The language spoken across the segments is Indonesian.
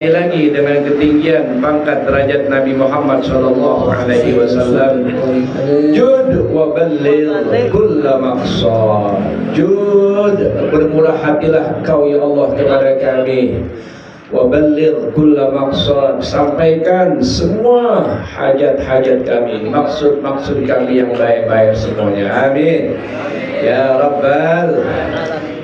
lagi dengan ketinggian pangkat derajat Nabi Muhammad sallallahu alaihi wasallam. Jud wa balligh kulla maqsad. Jud, bermurah hatilah Kau ya Allah kepada kami. Wa balligh kulla maqsad, sampaikan semua hajat-hajat kami, maksud-maksud kami yang baik-baik semuanya. Amin ya rabbal.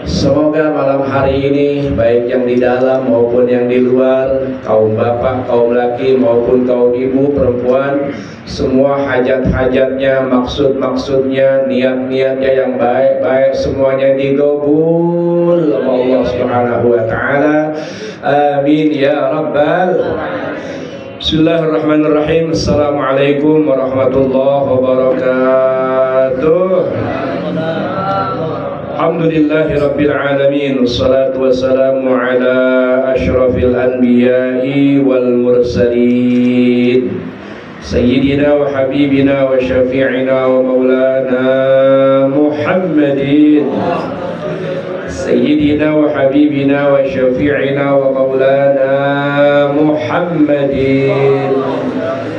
Semoga malam hari ini, baik yang di dalam maupun yang di luar, kaum bapak, kaum laki maupun kaum ibu, perempuan, semua hajat-hajatnya, maksud-maksudnya, niat-niatnya yang baik-baik semuanya digabul oleh Allah Subhanahu wa taala. Amin ya rabbal. Bismillahirrahmanirrahim. Assalamualaikum warahmatullahi wabarakatuh. Alhamdulillahi Rabbil Alamin. Wassalatu wassalamu ala ashrafil anbiya'i wal mursalin Sayyidina wa habibina wa syafi'ina wa maulana Muhammadin Sayyidina wa habibina wa syafi'ina wa maulana Muhammadin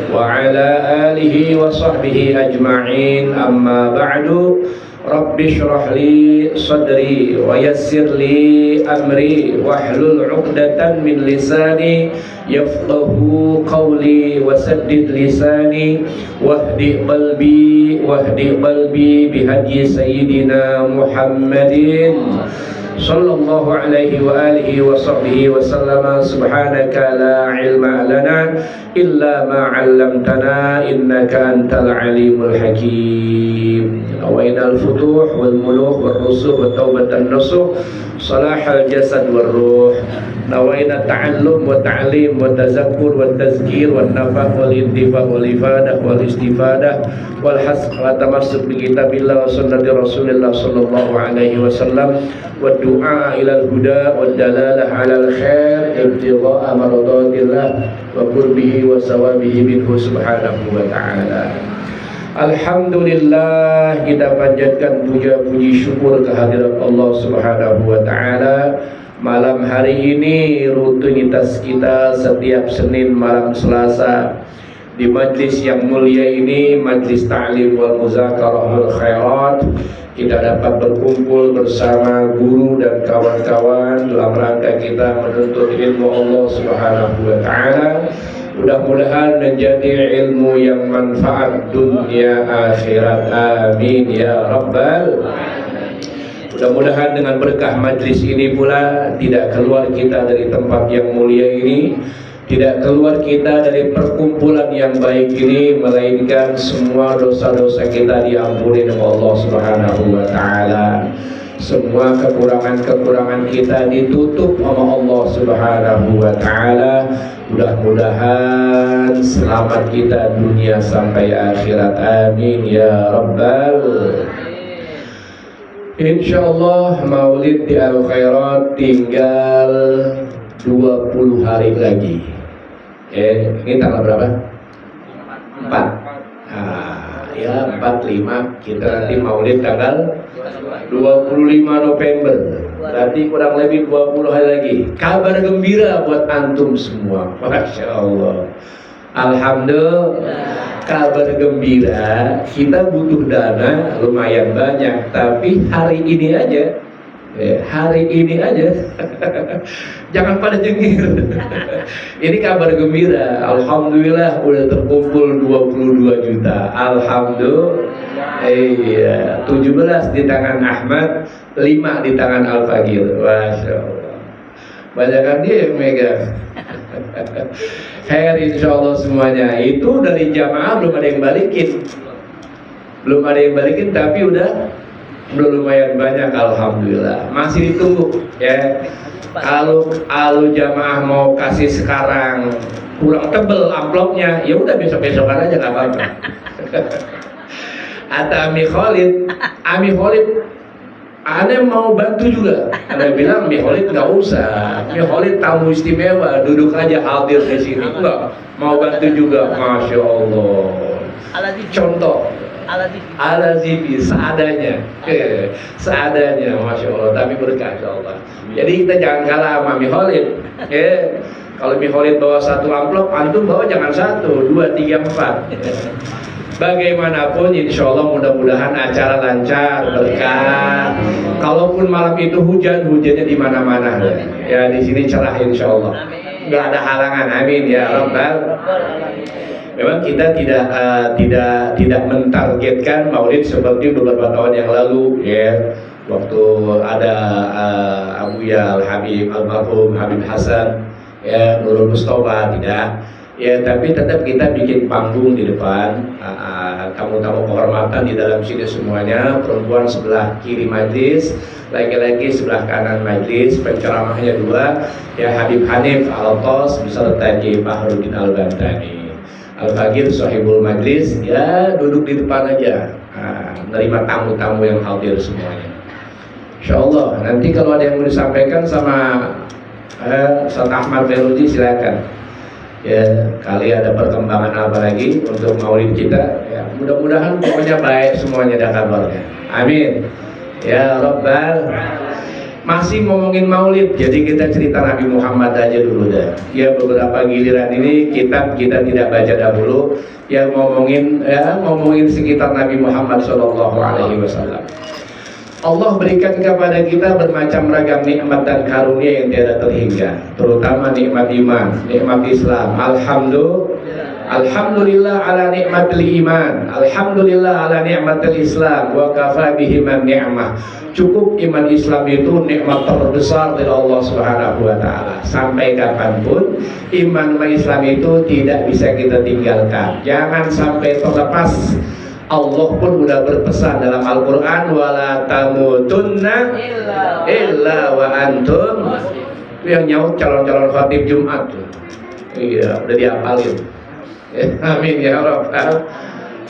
wa ala alihi wa sahbihi ajma'in. Amma ba'du. Rabbi shrah li sadri wa yassir li amri wahlul 'uqdatan min lisani yafqahu qawli wa saddid lisani wahdi qalbi bihadyi sayyidina Muhammadin sallallahu alaihi wa alihi wa sahbihi wa sallama. Subhanaka la ilma lana illa ma 'allamtana innaka antal alimul hakim. Awainal futuh wal muluh wal rusuh wa taubatan nasuh salahal jasad wal ruh. Nawaina ta'allum wa ta'lim wa tazakkur wa tazkir wa nafah wal intifa wal ifadah wal istifadah wal hasq wa tamassuk bi kitabillah wa sunnati rasulillah sallallahu alaihi wasallam wa du'a ilal huda wa dalalah alal khair ibtigha'a maradatillah wa qurbihi wa sawabihi minhu subhanahu wa ta'ala. Alhamdulillah, kita panjatkan puja puji syukur kehadirat Allah Subhanahu wa taala. Malam hari ini rutinitas kita setiap Senin malam Selasa di majlis yang mulia ini, majlis ta'lim wal muzakarah wal khairat, kita dapat berkumpul bersama guru dan kawan-kawan dalam rangka kita menuntut ilmu Allah Subhanahu wa taala. Mudah-mudahan menjadi ilmu yang manfaat dunia akhirat. Amin ya rabbal. Mudah-mudahan dengan berkah majlis ini pula tidak keluar kita dari tempat yang mulia ini, tidak keluar kita dari perkumpulan yang baik ini, melainkan semua dosa-dosa kita diampuni oleh Allah Subhanahu wa taala. Semua kekurangan-kekurangan kita ditutup oleh Allah Subhanahu wa taala. Mudah-mudahan selamat kita dunia sampai akhirat. Amin ya rabbal. Insyaallah Maulid di Al Khairat tinggal 20 hari lagi. Ini tanggal berapa? 4. Ya 45, kita nanti Maulid tanggal 25 November. Berarti kurang lebih 20 hari lagi. Kabar gembira buat antum semua. Masya Allah. Alhamdulillah. Kabar gembira. Kita butuh dana lumayan banyak, tapi hari ini aja. Hari ini aja. Jangan pada jengir. Ini kabar gembira. Alhamdulillah udah terkumpul 22 juta. Alhamdulillah. Iya, 17 di tangan Ahmad, 5 di tangan Al-Fagir. Masya Allah. Banyakan dia yang megang. Khair insyaallah semuanya. Itu dari jamaah belum ada yang balikin. Belum ada yang balikin, tapi udah lumayan banyak. Alhamdulillah. Masih ditunggu ya. Kalau jamaah mau kasih sekarang kurang tebel amplopnya, ya udah besok-besokan aja nggak apa-apa. Atau Ami Khalid, Ane mau bantu juga. Ane bilang Mi Khalid nggak usah. Mi Khalid tamu istimewa, duduk aja hadir di sini. Enggak, mau bantu juga. Masya Allah. Contoh. Ala zibi seadanya, seadanya, masya Allah. Tapi berkah insya Allah. Jadi kita jangan kalah sama Mi Khalid. Kalau Mikholid bawa 1 amplop, antum bawa jangan 1, 2, 3, 4. Bagaimanapun insya Allah mudah-mudahan acara lancar, berkah. Kalaupun malam itu hujannya di mana-mana. Ya di sini cerah insya Allah. Nggak ada halangan, amin ya Rabbal. Memang kita tidak mentargetkan maulid seperti beberapa tahun yang lalu, ya. Waktu ada Abuya Al-Habib Almarhum Habib Hasan, ya, Nurul Mustafa, tidak. Ya, tapi tetap kita bikin panggung di depan, tamu-tamu kehormatan di dalam sini semuanya, perempuan sebelah kiri majlis, laki-laki sebelah kanan majlis, penceramahnya 2, ya Habib Hanif Al-Tos beserta Kiai Fahrudin Al-Bantani. Al-Faqir sahibul majlis, ya duduk di depan aja, menerima tamu-tamu yang hadir semuanya. Insyaallah nanti kalau ada yang mau disampaikan sama Ustaz Ahmad Meruji silakan. Ya, kali ada perkembangan apa lagi untuk maulid kita, ya, mudah-mudahan pokoknya baik semuanya dan kabarnya, amin ya Rabbal. Masih ngomongin maulid, jadi kita cerita Nabi Muhammad aja dulu dah. Ya, beberapa giliran ini kitab kita tidak baca dahulu, ya ngomongin sekitar Nabi Muhammad SAW. Allah berikan kepada kita bermacam ragam nikmat dan karunia yang tiada terhingga, terutama nikmat iman, nikmat Islam. Alhamdulillah ala nikmatil iman, alhamdulillah ala nikmatil Islam, wa kafa bihi man ni'mah. Cukup iman Islam itu nikmat terbesar dari Allah Subhanahu wa taala. Sampai kapanpun iman Islam itu tidak bisa kita tinggalkan. Jangan sampai terlepas. Allah pun sudah berpesan dalam Al-Quran, wala tamutunna illa wa antum. Itu yang nyaut calon-calon khatib Jumat tuh. Iya, udah dihafalin. Amin ya Rabbal.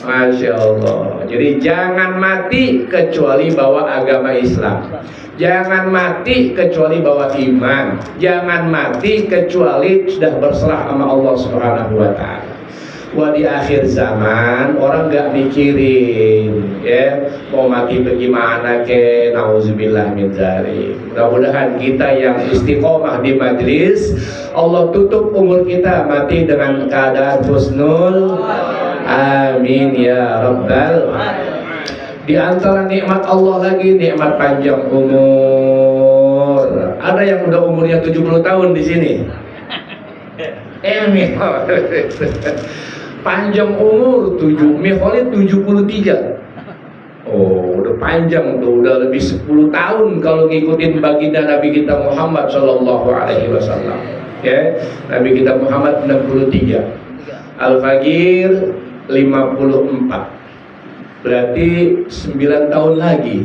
Masya Allah. Jadi jangan mati kecuali bawa agama Islam. Jangan mati kecuali bawa iman. Jangan mati kecuali sudah berserah sama Allah Subhanahu wa taala. Wah, di akhir zaman orang nggak mikirin, ya mau mati bagaimana ke, nauzubillah min dzalik. Mudah-mudahan kita yang istiqomah di majlis, Allah tutup umur kita mati dengan keadaan husnul, amin ya Rabbal. Di antara nikmat Allah lagi nikmat panjang umur. Ada yang udah umurnya 70 tahun di sini. Panjang umur 7, Mikholid 73. Oh, udah panjang tuh, udah lebih 10 tahun kalau ngikutin baginda Nabi kita Muhammad sallallahu alaihi wasallam. Ya, Nabi kita Muhammad 63. Al-Faqir 54. Berarti 9 tahun lagi.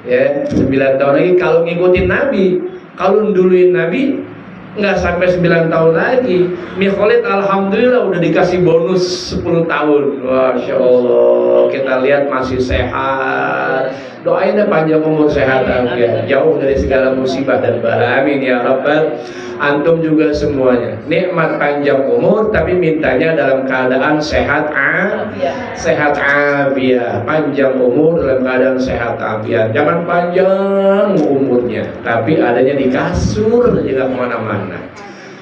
Ya, 9 tahun lagi kalau ngikutin Nabi. Kalau nduluin Nabi nggak sampai 9 tahun lagi. Mikholid alhamdulillah udah dikasih bonus 10 tahun. Masya Allah, kita lihat masih sehat. Doainnya panjang umur, sehat ya, jauh dari segala musibah dan bala, amin ya Rabbal. Antum juga semuanya nikmat panjang umur, tapi mintanya dalam keadaan sehat sehat afiat. Panjang umur dalam keadaan sehat afiat. Jangan panjang umurnya tapi adanya di kasur juga kemana-mana.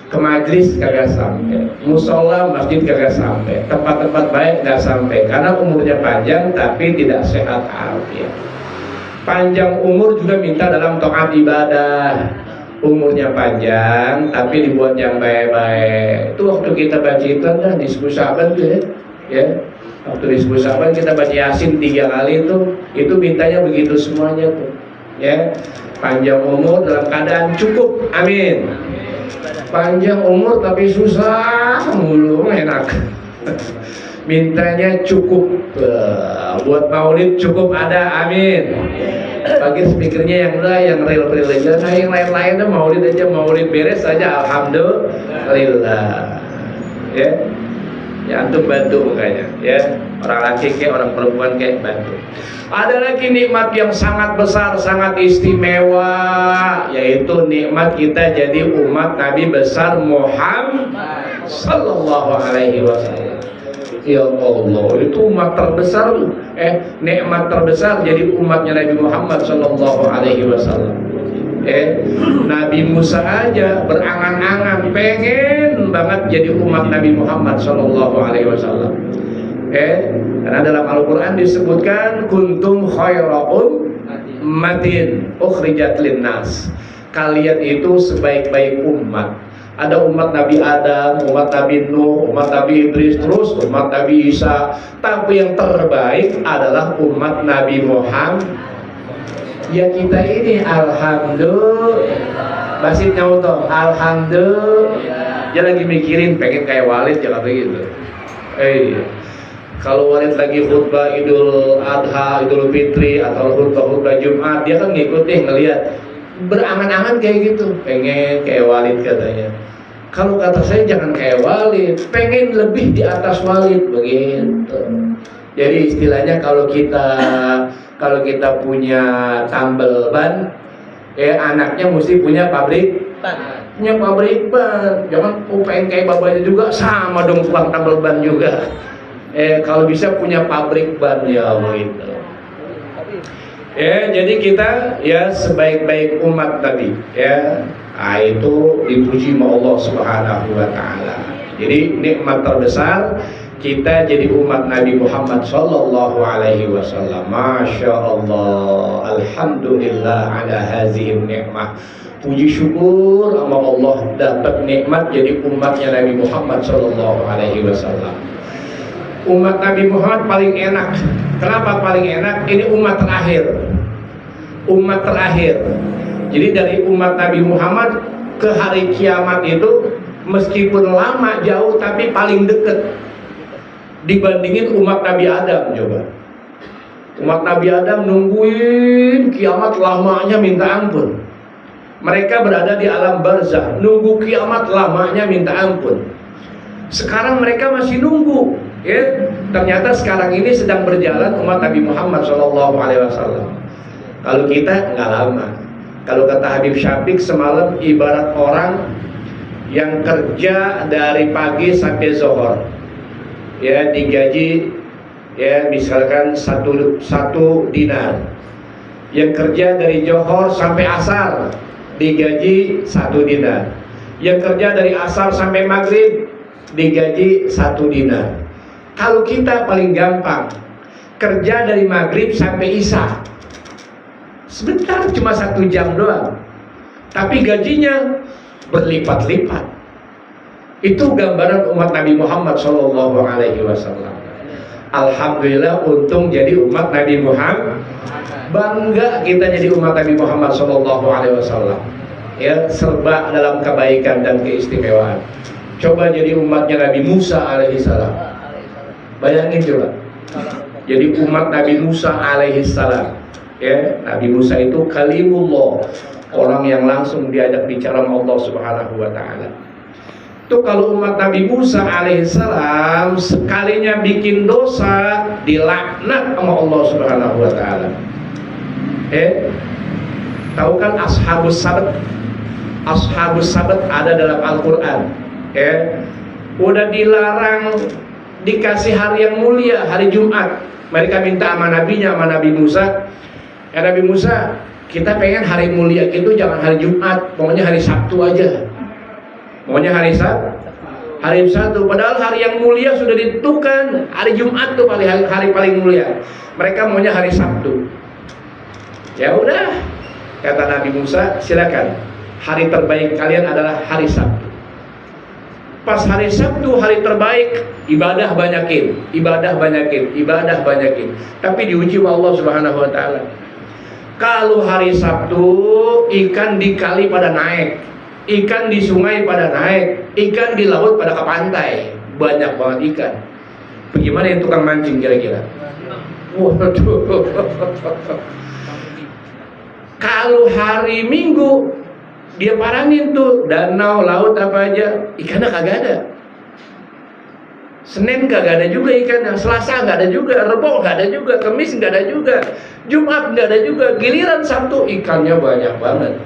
Ke majlis kagak sampai, musola masjid kagak sampai, tempat-tempat baik nggak sampai karena umurnya panjang tapi tidak sehat afiat. Panjang umur juga minta dalam taat ibadah. Umurnya panjang tapi dibuat yang baik-baik. Itu waktu kita baca itu kan diskusi Syaban tuh ya. Waktu diskusi Syaban kita baca Yasin 3 kali itu mintanya begitu semuanya tuh. Ya. Panjang umur dalam keadaan cukup. Amin. Panjang umur tapi susah mulu, enak. Mintanya cukup, buat maulid cukup ada, amin. Bagi speakernya yang real aja, nah yang lain-lainnya maulid aja, maulid beres saja, alhamdulillah. Ya, antum bantu makanya, ya orang laki kayak orang perempuan kayak bantu. Ada lagi nikmat yang sangat besar, sangat istimewa, yaitu nikmat kita jadi umat Nabi besar Muhammad sallallahu alaihi wasallam. Ya Allah, itu umat terbesar, nikmat terbesar jadi umatnya Nabi Muhammad sallallahu alaihi wasallam. Nabi Musa aja berangan-angan pengen banget jadi umat Nabi Muhammad Shallallahu Alaihi Wasallam. Karena dalam Al-Quran disebutkan kuntum khaira ummatin ukhrijat linnas. Kalian itu sebaik-baik umat. Ada umat Nabi Adam, umat Nabi Nuh, umat Nabi Idris, terus umat Nabi Isa. Tapi yang terbaik adalah umat Nabi Muhammad. Ya kita ini alhamdulillah. Basitnya untuk alhamdulillah. Dia lagi mikirin pengen kayak Walid jangan begitu. Kalau Walid lagi khutbah Idul Adha, Idul Fitri atau khutbah Jumat, dia kan ngikutin ngelihat berangan-angan kayak gitu, pengen kayak Walid katanya. Kalau kata saya jangan kayak Walid, pengen lebih di atas Walid begitu. Jadi istilahnya kalau kita punya tambal ban, anaknya mesti punya pabrik ban. Jangan pengen kayak bapaknya juga, sama dong tukang tambal ban juga. Kalau bisa punya pabrik ban ya begitu. Jadi kita ya sebaik-baik umat tadi ya. Itu dipuji sama Allah Subhanahu wa taala. Jadi nikmat terbesar kita jadi umat Nabi Muhammad sallallahu alaihi wasallam. Masya Allah, alhamdulillah ala hazihi nikmah. Puji syukur sama Allah dapat nikmat jadi umatnya Nabi Muhammad sallallahu alaihi wasallam. Umat Nabi Muhammad paling enak. Kenapa paling enak? Ini umat terakhir. Umat terakhir. Jadi dari umat Nabi Muhammad ke hari kiamat itu meskipun lama jauh tapi paling dekat dibandingin umat Nabi Adam. Coba umat Nabi Adam nungguin kiamat lamanya minta ampun. Mereka berada di alam barzah nunggu kiamat lamanya minta ampun. Sekarang mereka masih nunggu ya. Ternyata sekarang ini sedang berjalan umat Nabi Muhammad SAW. Kalau kita nggak lama. Kalau kata Habib Syafiq semalam ibarat orang yang kerja dari pagi sampai zuhur, ya digaji ya misalkan satu dinar. Yang kerja dari zuhur sampai asar digaji 1 dinar. Yang kerja dari asar sampai maghrib digaji 1 dinar. Kalau kita paling gampang kerja dari maghrib sampai isya, sebentar cuma 1 jam doang, tapi gajinya berlipat-lipat. Itu gambaran umat Nabi Muhammad Sallallahu Alaihi Wasallam. Alhamdulillah untung jadi umat Nabi Muhammad. Bangga kita jadi umat Nabi Muhammad Sallallahu Alaihi Wasallam. Ya serba dalam kebaikan dan keistimewaan. Coba jadi umatnya Nabi Musa alaihissalam. Bayangin coba. Jadi umat Nabi Musa alaihissalam. Ya, Nabi Musa itu kalimullah, orang yang langsung diajak bicara sama Allah Subhanahu wa taala. Itu kalau umat Nabi Musa alaihissalam sekalinya bikin dosa dilaknat sama Allah Subhanahu wa taala. Tahu kan ashabus sabat? Ashabus sabat ada dalam Al-Qur'an. Udah dilarang dikasih hari yang mulia, hari Jumat. Mereka minta sama nabinya, sama Nabi Musa. Nabi Musa, kita pengen hari mulia itu jangan hari Jumat, pokoknya hari Sabtu aja. Pokoknya hari Sabtu. Padahal hari yang mulia sudah ditentukan, hari Jumat tuh hari paling mulia. Mereka maunya hari Sabtu. Ya udah, kata Nabi Musa, silakan. Hari terbaik kalian adalah hari Sabtu. Pas hari Sabtu hari terbaik, ibadah banyakin. Tapi diuji oleh Allah Subhanahu wa taala. Kalau hari Sabtu ikan di kali pada naik, ikan di sungai pada naik, ikan di laut pada ke pantai, banyak banget ikan. Bagaimana yang tukang mancing kira-kira? Waduh. Kalau hari Minggu dia parangin tuh danau, laut apa aja, ikannya kagak ada. Senin nggak ada juga ikannya, Selasa nggak ada juga, Rebo nggak ada juga, Kamis nggak ada juga, Jumat nggak ada juga, giliran Sabtu ikannya banyak banget.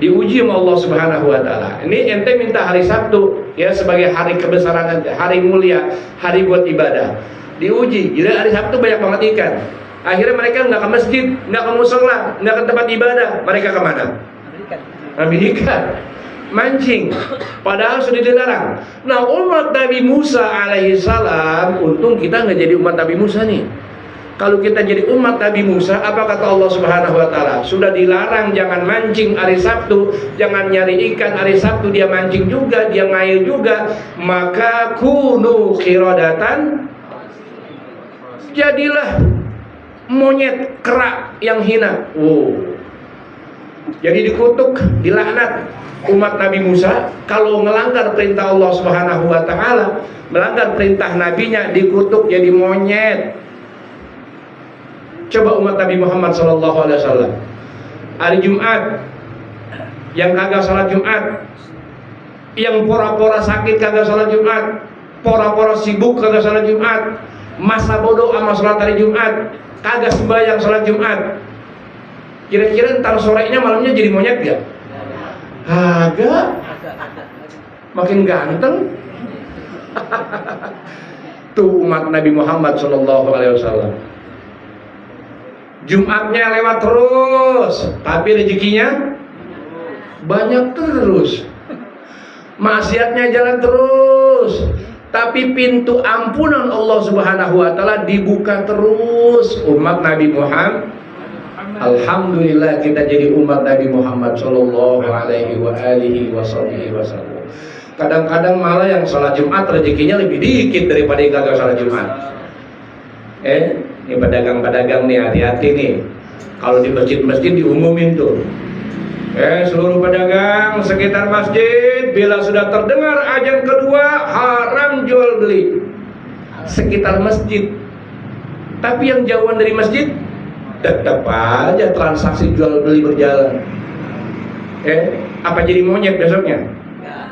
Diuji sama Allah Subhanahu wa taala. Ini ente minta hari Sabtu ya sebagai hari kebesaran, hari mulia, hari buat ibadah. Diuji, jadi hari Sabtu banyak banget ikan. Akhirnya mereka nggak ke masjid, nggak ke musola, nggak ke tempat ibadah. Mereka kemana? ambil ikan, mancing, padahal sudah dilarang. Nah, umat Nabi Musa alaihi salam, untung kita nggak jadi umat Nabi Musa nih. Kalau kita jadi umat Nabi Musa, apa kata Allah Subhanahu wa taala? Sudah dilarang jangan mancing hari Sabtu, jangan nyari ikan hari Sabtu, dia mancing juga, dia ngail juga, maka kunu qiradatan, jadilah monyet kera yang hina. Jadi dikutuk, dilaknat umat Nabi Musa kalau melanggar perintah Allah Subhanahu wa taala, melanggar perintah nabinya, dikutuk jadi monyet. Coba umat Nabi Muhammad sallallahu alaihi wasallam hari Jumat yang kagak salat Jumat, yang pora-pora sakit kagak salat Jumat, pora-pora sibuk kagak salat Jumat, masa bodoh sama salat hari Jumat, kagak sembahyang salat Jumat. Kira-kira ntar sorenya malamnya jadi monyet gak? Kagak. Makin ganteng. Tuh umat Nabi Muhammad sallallahu alaihi wasallam. Jumatnya lewat terus, tapi rezekinya banyak terus. Maksiatnya jalan terus, tapi pintu ampunan Allah Subhanahu wa taala dibuka terus. Umat Nabi Muhammad, alhamdulillah kita jadi umat Nabi Muhammad sallallahu alaihi wa alihi wasallam. Kadang-kadang malah yang salat Jumat rezekinya lebih dikit daripada yang kagak salat Jumat. Ini pedagang-pedagang nih, hati-hati nih. Kalau di masjid-masjid diumumin tuh, seluruh pedagang sekitar masjid, bila sudah terdengar azan kedua, haram jual beli sekitar masjid. Tapi yang jauhan dari masjid, tetap aja transaksi jual beli berjalan. Apa jadi monyet besoknya?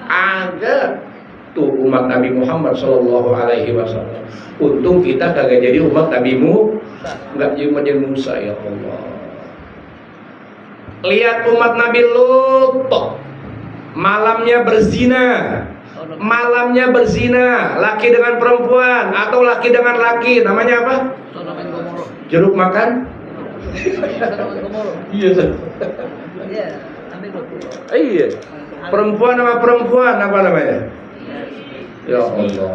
Agak. Tuh umat Nabi Muhammad sallallahu alaihi wasallam. Untung kita kagak jadi umat Nabi Musa, enggak jadi umat Musa, ya Allah. Lihat umat Nabi Lut, malamnya berzina. Malamnya berzina, laki dengan perempuan atau laki dengan laki, namanya apa? Jeruk makan? Iya. Perempuan sama perempuan apa namanya? Ya Allah.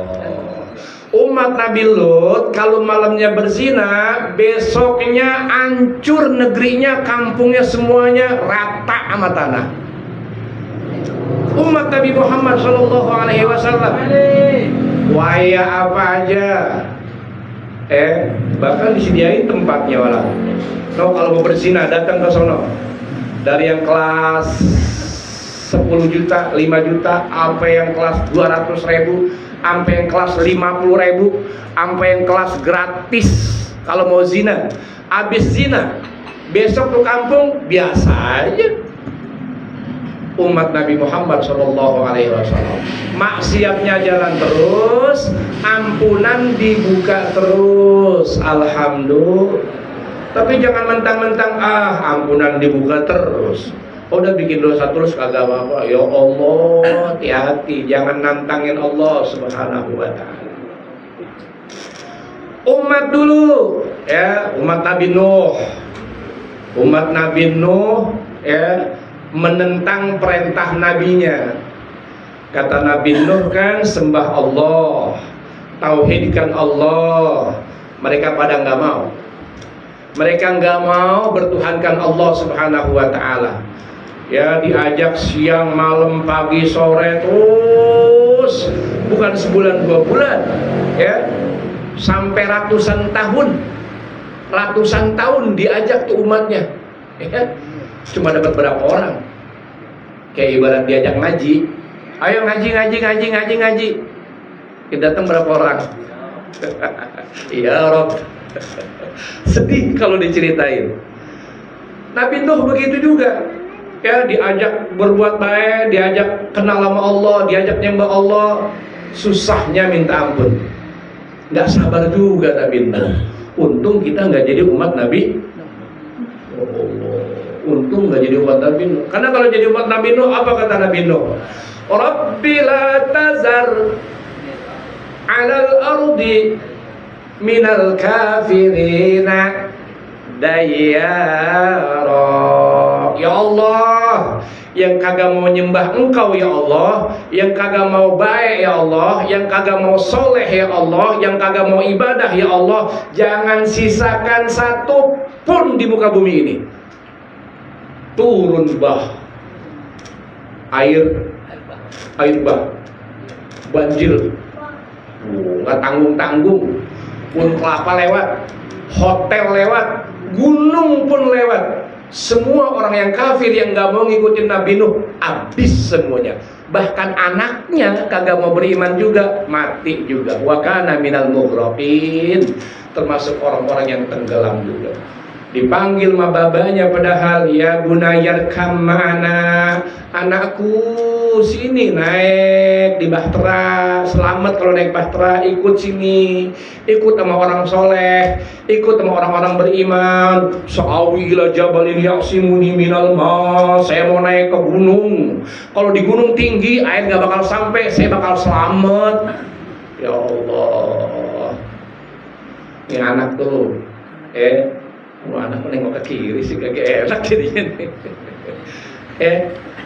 Umat Nabi Lut kalau malamnya berzina, besoknya hancur negerinya, kampungnya semuanya rata sama tanah. Umat Nabi Muhammad sallallahu alaihi wasallam, waya apa aja, bahkan disediain tempatnya malah. Kalau mau berzina datang ke sono. Dari yang kelas 10 juta, 5 juta, sampai yang kelas 200.000, sampai yang kelas 50.000, sampai yang kelas gratis. Kalau mau zina, habis zina, besok ke kampung biasa aja. Umat Nabi Muhammad sallallahu alaihi wasallam, maksiatnya jalan terus, ampunan dibuka terus, alhamdulillah. Tapi jangan mentang-mentang ampunan dibuka terus, udah bikin dosa terus kagak apa-apa. Ya Allah, hati-hati, jangan nantangin Allah Subhanahu wa taala. Umat dulu, umat Nabi Nuh. Umat Nabi Nuh menentang perintah nabinya. Kata Nabi Nuh kan, sembah Allah, tauhidkan Allah. Mereka pada nggak mau. Mereka nggak mau bertuhankan Allah Subhanahu wa taala. Ya, diajak siang, malam, pagi, sore terus, bukan sebulan 2 bulan, sampai ratusan tahun diajak tuh umatnya. Cuma dapat berapa orang? Kayak ibarat diajak ngaji, ayo ngaji. Kita datang berapa orang? Ya Rob. Sedih kalau diceritain. Nabi Nuh begitu juga. Diajak berbuat baik, diajak kenal sama Allah, diajak nyembah Allah, susahnya minta ampun. Nggak sabar juga Nabi Nuh. Untung kita nggak jadi umat Nabi. Untung nggak jadi umat Nabi Nuh. Karena kalau jadi umat Nabi Nuh, apa kata Nabi Nuh? Rabbi la tazar 'alal ardi minal kafirina dayyara. Ya Allah, yang kagak mau nyembah Engkau ya Allah, yang kagak mau baik ya Allah, yang kagak mau soleh ya Allah, yang kagak mau ibadah ya Allah, jangan sisakan satu pun di muka bumi ini. Turun bah, air bah, banjir, nggak tanggung-tanggung, pun kelapa lewat, hotel lewat, gunung pun lewat. Semua orang yang kafir yang gak mau ngikutin Nabi Nuh habis semuanya. Bahkan anaknya kagak mau beriman juga, mati juga. Wa kana minal mughraqin, termasuk orang-orang yang tenggelam juga. Dipanggil sama babanya, padahal ya bunayar kamana, anakku sini naik di bahtera, selamat kalau naik bahtera, ikut sini, ikut sama orang soleh, ikut sama orang-orang beriman. Sa'awi ila jabalin ya'simuni minal ma, saya mau naik ke gunung, kalau di gunung tinggi air gak bakal sampai, saya bakal selamat. Ya Allah, ini anak tuh wah, anak menengok ke kiri sih kagak enak jadinya nih.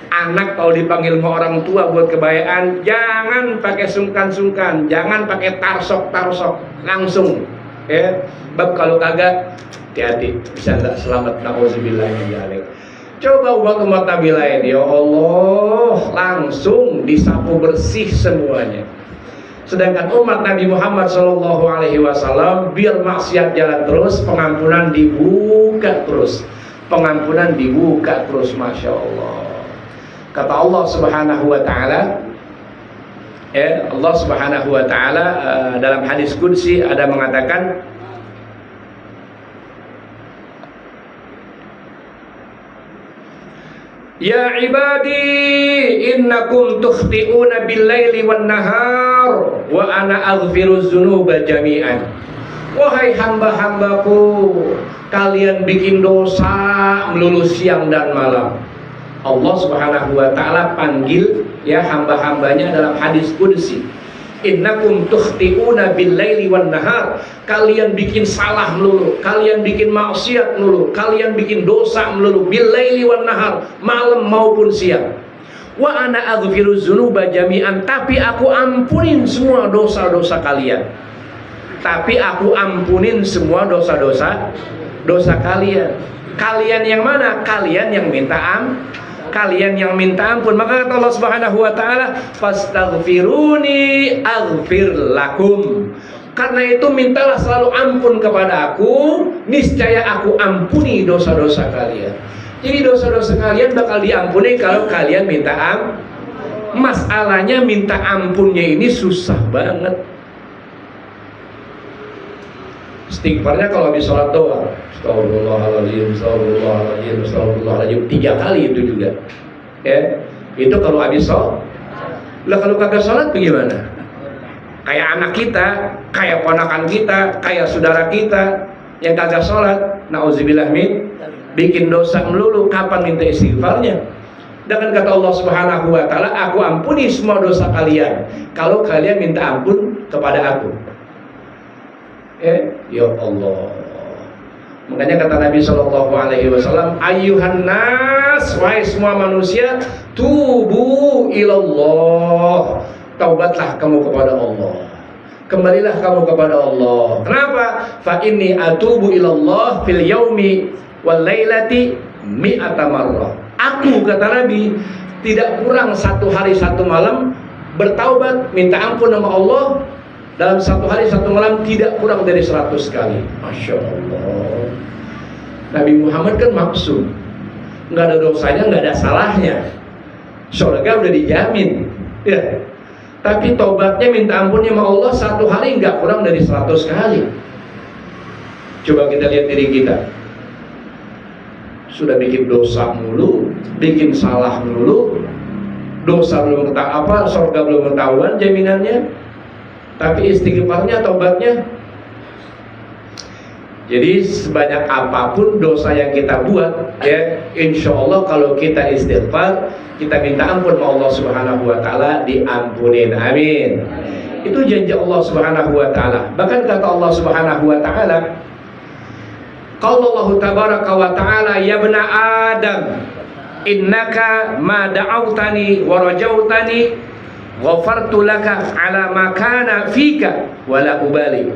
Anak kalau dipanggil sama orang tua buat kebayaan, jangan pakai sungkan-sungkan, jangan pakai tarsok-tarsok, langsung. Bab kalau kagak, hati-hati, bisa tidak selamat. Nauzubillah min dzalik. Coba umat-umat Nabi lain, ya Allah, langsung disapu bersih semuanya. Sedangkan umat Nabi Muhammad SAW, biar maksiat jalan terus, pengampunan dibuka terus, pengampunan dibuka terus, masya Allah. Kata Allah Subhanahu Wa Taala, Allah Subhanahu Wa Taala dalam hadis qudsi ada mengatakan, ya ibadi innakum tukhti'una bil-laili wan-nahar wa ana aghfiruz dzunuba jami'an. Wahai hamba-hambaku, kalian bikin dosa melulu siang dan malam. Allah Subhanahu wa taala panggil ya hamba-hambanya dalam hadis qudsi. Innakum tukhti'una bil-laili wan-nahar. Kalian bikin salah melulu, kalian bikin maksiat melulu, kalian bikin dosa melulu, bil-laili wan-nahar, malam maupun siang. Wa ana aghfiruz dzunuba jami'an, tapi aku ampunin semua dosa-dosa kalian. Tapi aku ampunin semua dosa-dosa kalian. Kalian yang mana? Kalian yang minta kalian yang minta ampun. Maka kata Allah Subhanahu wa taala, fastaghfiruni aghfir lakum. Karena itu mintalah selalu ampun kepada aku, niscaya aku ampuni dosa-dosa kalian. Jadi dosa-dosa kalian bakal diampuni kalau kalian minta ampun. Masalahnya minta ampunnya ini susah banget. Istighfarnya kalau habis sholat doang, astagfirullahaladzim, astagfirullahaladzim, astagfirullahaladzim, 3 kali itu juga. Itu kalau habis sholat. Lah kalau kagak sholat bagaimana? Kayak anak kita, kayak ponakan kita, kayak saudara kita yang kagak sholat, nauzubillah min, bikin dosa melulu, kapan minta istighfarnya? Dengan kata Allah Subhanahu wa taala, aku ampuni semua dosa kalian kalau kalian minta ampun kepada aku. Ya Allah. Makanya kata Nabi SAW, ayyuhan nas, wahai semua manusia, tubu ilallah, taubatlah kamu kepada Allah, kembalilah kamu kepada Allah. Kenapa? Fa inni atubu ilallah fil yaumi wal lailati mi'ata marrah. Aku, kata Nabi, tidak kurang 1 hari 1 malam bertaubat, minta ampun sama Allah. Dalam 1 hari 1 malam tidak kurang dari 100 kali. Masya Allah. Nabi Muhammad kan maksum, nggak ada dosanya, nggak ada salahnya, surga udah dijamin ya. Tapi tobatnya, minta ampunnya sama Allah 1 hari nggak kurang dari 100 kali. Coba kita lihat diri kita, sudah bikin dosa mulu, bikin salah mulu, dosa belum ketahuan, surga belum ketahuan jaminannya, tapi istighfarnya, tobatnya. Jadi sebanyak apapun dosa yang kita buat, ya, insya Allah kalau kita istighfar, kita minta ampun sama Allah Subhanahu wa taala, diampunin. Amin. Itu janji Allah Subhanahu wa taala. Bahkan kata Allah Subhanahu wa taala, qala Allah tabaraka wa taala, ya bani Adam, innaka ma da'autani wa rajautani ghafartu laka ala ma kana fika wala ubali.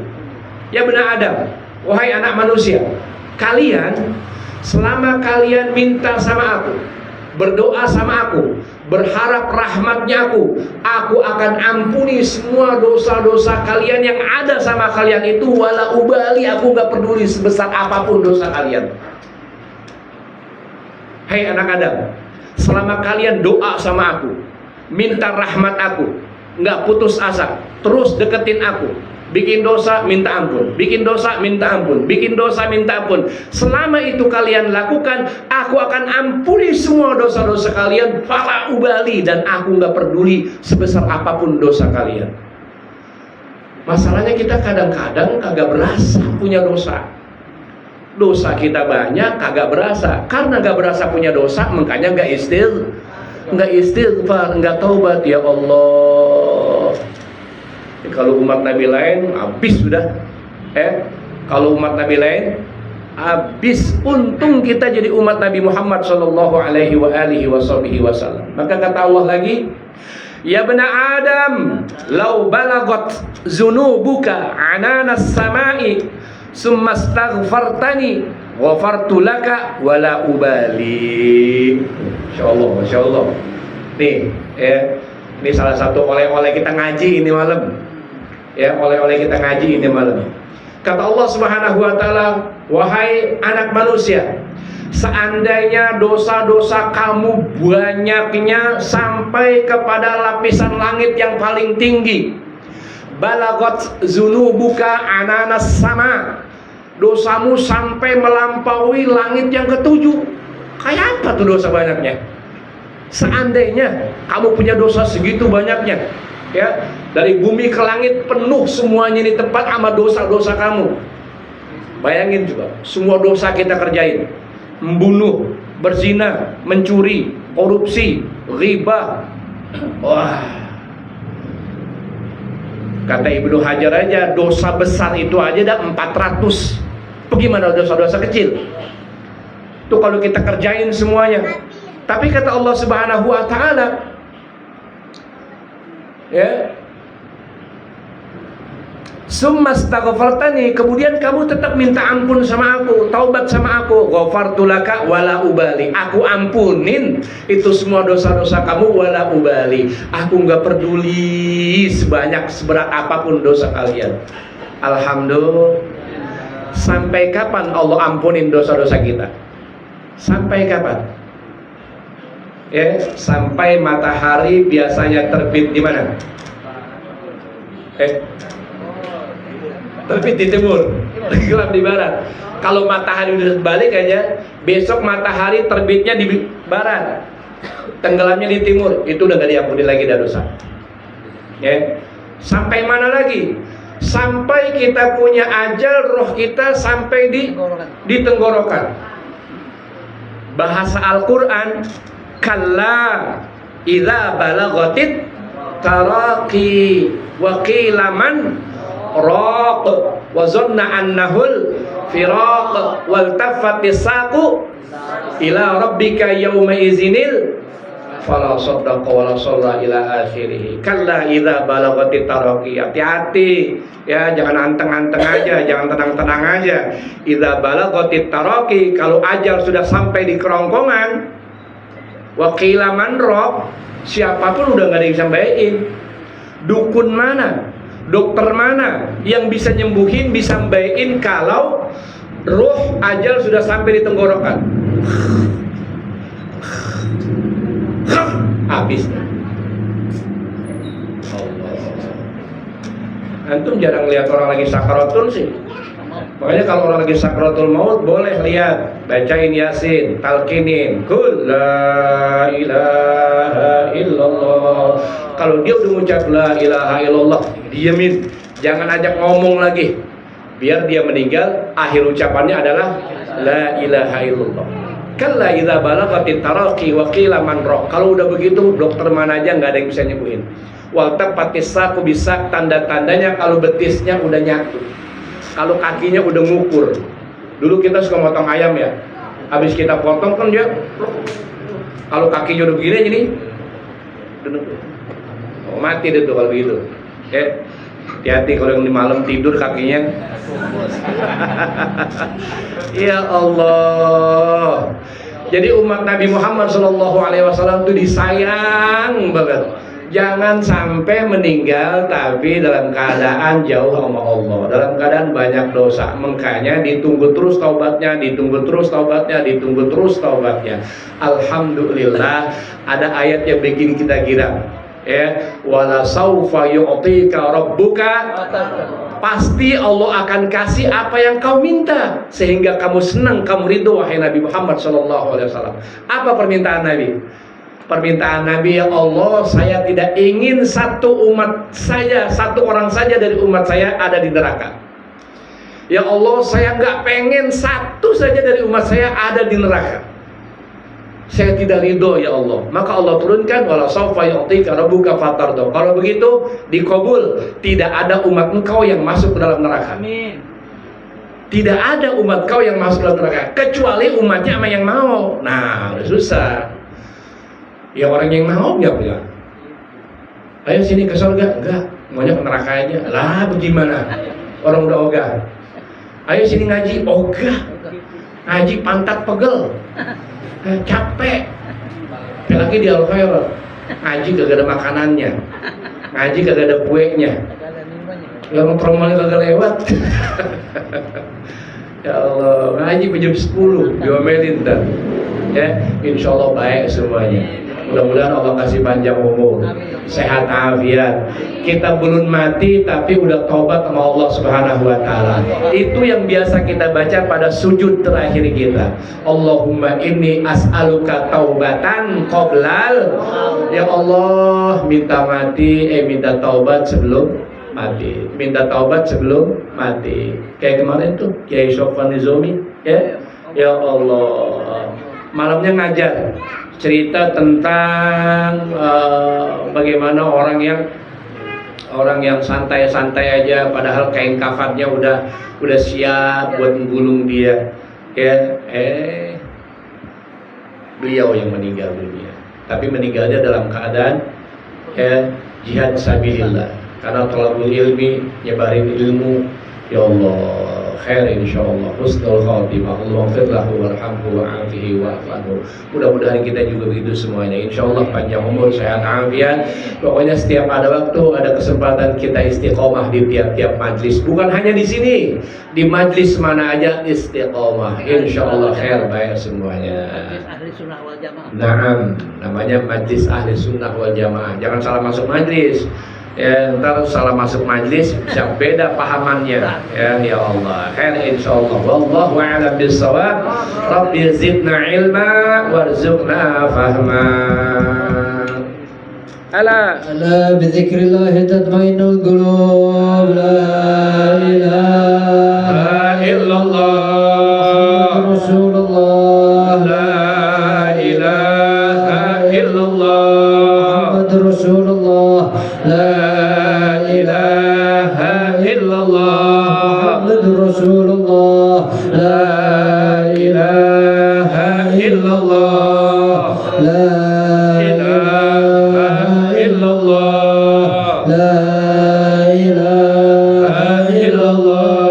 Ya benar Adam, wahai anak manusia, kalian selama kalian minta sama aku, berdoa sama aku, berharap rahmatnya aku akan ampuni semua dosa-dosa kalian yang ada sama kalian itu, wala ubali, aku gak peduli sebesar apapun dosa kalian. Hai anak Adam, selama kalian doa sama aku, minta rahmat aku, gak putus asa, terus deketin aku, bikin dosa minta ampun, bikin dosa minta ampun, bikin dosa minta ampun, selama itu kalian lakukan, aku akan ampuni semua dosa-dosa kalian, fala ubali, dan aku gak peduli sebesar apapun dosa kalian. Masalahnya kita kadang-kadang kagak berasa punya dosa. Dosa kita banyak kagak berasa. Karena gak berasa punya dosa, makanya gak istighfar, gak taubat. Ya Allah, kalau umat Nabi lain habis sudah. Kalau umat Nabi lain habis. Untung kita jadi umat Nabi Muhammad sallallahu alaihi wasallam. Maka kata Allah lagi, ya bani Adam, lau balagot zunubuka ananas samai summa astaghfartani ghafartu laka wala ubali. Insyaallah, masyaallah. Nih, ini salah satu oleh-oleh kita ngaji ini malam. Ya, oleh-oleh kita ngaji ini malam. Kata Allah Subhanahu wa taala, wahai anak manusia, seandainya dosa-dosa kamu banyaknya sampai kepada lapisan langit yang paling tinggi, balagot zunubuka ananas sama, dosamu sampai melampaui langit yang ketujuh. Kayak apa tuh dosa banyaknya? Seandainya kamu punya dosa segitu banyaknya, ya, dari bumi ke langit penuh semuanya ini tempat sama dosa-dosa kamu. Bayangin juga, semua dosa kita kerjain, membunuh, berzina, mencuri, korupsi, riba. Wah, kata Ibnu Hajar aja dosa besar itu aja dah 400. Bagaimana dosa-dosa kecil? Tuh kalau kita kerjain semuanya. Tapi kata Allah Subhanahu wa taala, ya, summa astaghfartani, kemudian kamu tetap minta ampun sama aku, taubat sama aku, ghafartu laka wala ubali, aku ampunin itu semua dosa-dosa kamu, wala ubali, aku enggak peduli seberat apapun dosa kalian. Alhamdulillah. Sampai kapan Allah ampunin dosa-dosa kita? Sampai kapan? Ya, sampai matahari biasanya terbit di mana? Terbit di timur, tenggelam di barat. Kalau matahari udah balik aja, besok matahari terbitnya di barat, tenggelamnya di timur, itu udah gak diampuni lagi dah dosa. Ya. Sampai mana lagi? Sampai kita punya ajal, roh kita sampai di tenggorokan. Bahasa Al-Quran, kalla idza balagatit taraqi wa qila man raq wa zanna annahul firaq wal tafatis saqu ila rabbika yawma izinil fala saddaqa wa la shalla ila akhirih. Kalla idza balagatit taraqi, hati-hati ya, jangan anteng-anteng aja, jangan tenang-tenang aja. Idza balagatit taraqi, kalau ajal sudah sampai di kerongkongan, wakila manrok, siapapun udah gak ada yang bisa bayain. Dukun mana, dokter mana yang bisa nyembuhin, bisa bayain kalau roh ajal sudah sampai di tenggorokan? Habis. Antum jarang lihat orang lagi sakaratul sih. Makanya kalau orang lagi sakratul maut boleh lihat, bacain Yasin, talqinin, qul la ilaha illallah. Kalau dia udah mengucap la ilaha illallah, diamin, jangan ajak ngomong lagi. Biar dia meninggal, akhir ucapannya adalah la ilaha illallah. Kalla idza balagatit taraqi wa qila man raq. Kalau udah begitu, dokter mana aja nggak ada yang bisa nyembuhin. Wal tafatis saqu bisa, tanda-tandanya kalau betisnya udah nyatu, kalau kakinya udah ngukur. Dulu kita suka motong ayam ya, habis kita potong kan dia Kalau kakinya udah begini jadi mati deh tuh kalau begitu. Hati-hati kalau yang di malam tidur kakinya. Ya Allah. Jadi umat Nabi Muhammad SAW itu disayang banget. Jangan sampai meninggal tapi dalam keadaan jauh sama Allah, dalam keadaan banyak dosa. Makanya ditunggu terus taubatnya, ditunggu terus taubatnya, ditunggu terus taubatnya. Alhamdulillah ada ayat yang bikin kita girang. Wala saufa yu'tika rabbuka, pasti Allah akan kasih apa yang kau minta sehingga kamu senang, kamu ridho wahai Nabi Muhammad SAW. Apa permintaan Nabi? Permintaan Nabi, ya Allah, saya tidak ingin satu umat saya, satu orang saja dari umat saya ada di neraka. Ya Allah, saya nggak pengen satu saja dari umat saya ada di neraka. Saya tidak ridho ya Allah. Maka Allah turunkan wala saufa yu'tika rabbuka fatardo. Kalau begitu dikabul, tidak ada umat engkau yang masuk ke dalam neraka. Amin. Tidak ada umat kau yang masuk ke dalam neraka kecuali umatnya sama yang mau. Nah, udah susah. Ya orang yang mau nggak bilang, ayo sini ke surga, enggak, maunya ke neraka aja. Lah bagaimana? Orang udah ogah. Ayo sini ngaji, ogah. Ngaji pantat pegel, capek. Apalagi di Al-Khairah, ngaji kagak ada makanannya, ngaji kagak ada kuenya, yang promonya kagak lewat. Ya Allah, ngaji jam 10 diomelin dan ya, insya Allah baik semuanya. Mudah-mudahan Allah kasih panjang umur, sehat afiat. Kita belum mati tapi udah taubat sama Allah Subhanahu wa taala. Itu yang biasa kita baca pada sujud terakhir kita. Allahumma inni as'aluka taubatan qoblal. Ya Allah, minta mati, minta taubat sebelum mati. Minta taubat sebelum mati. Kayak kemarin tuh Kiai Sofwan Nizomi, ya. Ya Allah, malamnya ngajar cerita tentang bagaimana orang yang santai-santai aja padahal kain kafannya udah siap buat menggulung dia, ya. Beliau yang meninggal dunia, tapi meninggalnya dalam keadaan jihad sabilillah karena talabul ilmi, nyebarin ilmu. Ya Allah, khair insyaallah, husnul khatimah. Allahumma ighfir lahu warhamhu wa'afihi wa'fu. Mudah-mudahan kita juga begitu semuanya. Insyaallah panjang umur, sehat afiat. Pokoknya setiap ada waktu, ada kesempatan kita istiqomah di tiap-tiap majlis. Bukan hanya di sini, di majlis mana aja istiqomah. Insyaallah khair baik semuanya. Majlis ahli sunnah wal jamaah. Naam, namanya majlis ahli sunnah wal jamaah. Jangan salah masuk majlis. Ya, ntar salah masuk majlis bisa beda pahamannya. Ya Allah, khair insyaallah. Wallahu a'lam bissawab. Rabbi zidna ilma warzuqna fahma. Ala Bizikrillah tatma'innul qulub. La ilaha illallah Rasulullah. La ilaha illallah Muhammadur Rasulullah. La ilaha illallah Muhammadur Rasulullah. La ilaha illallah. La ilaha illallah. La ilaha illallah.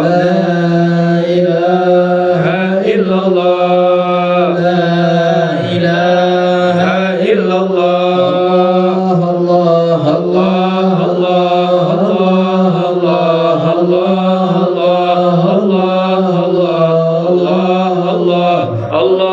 La ilaha illallah. La ilaha illallah. Allah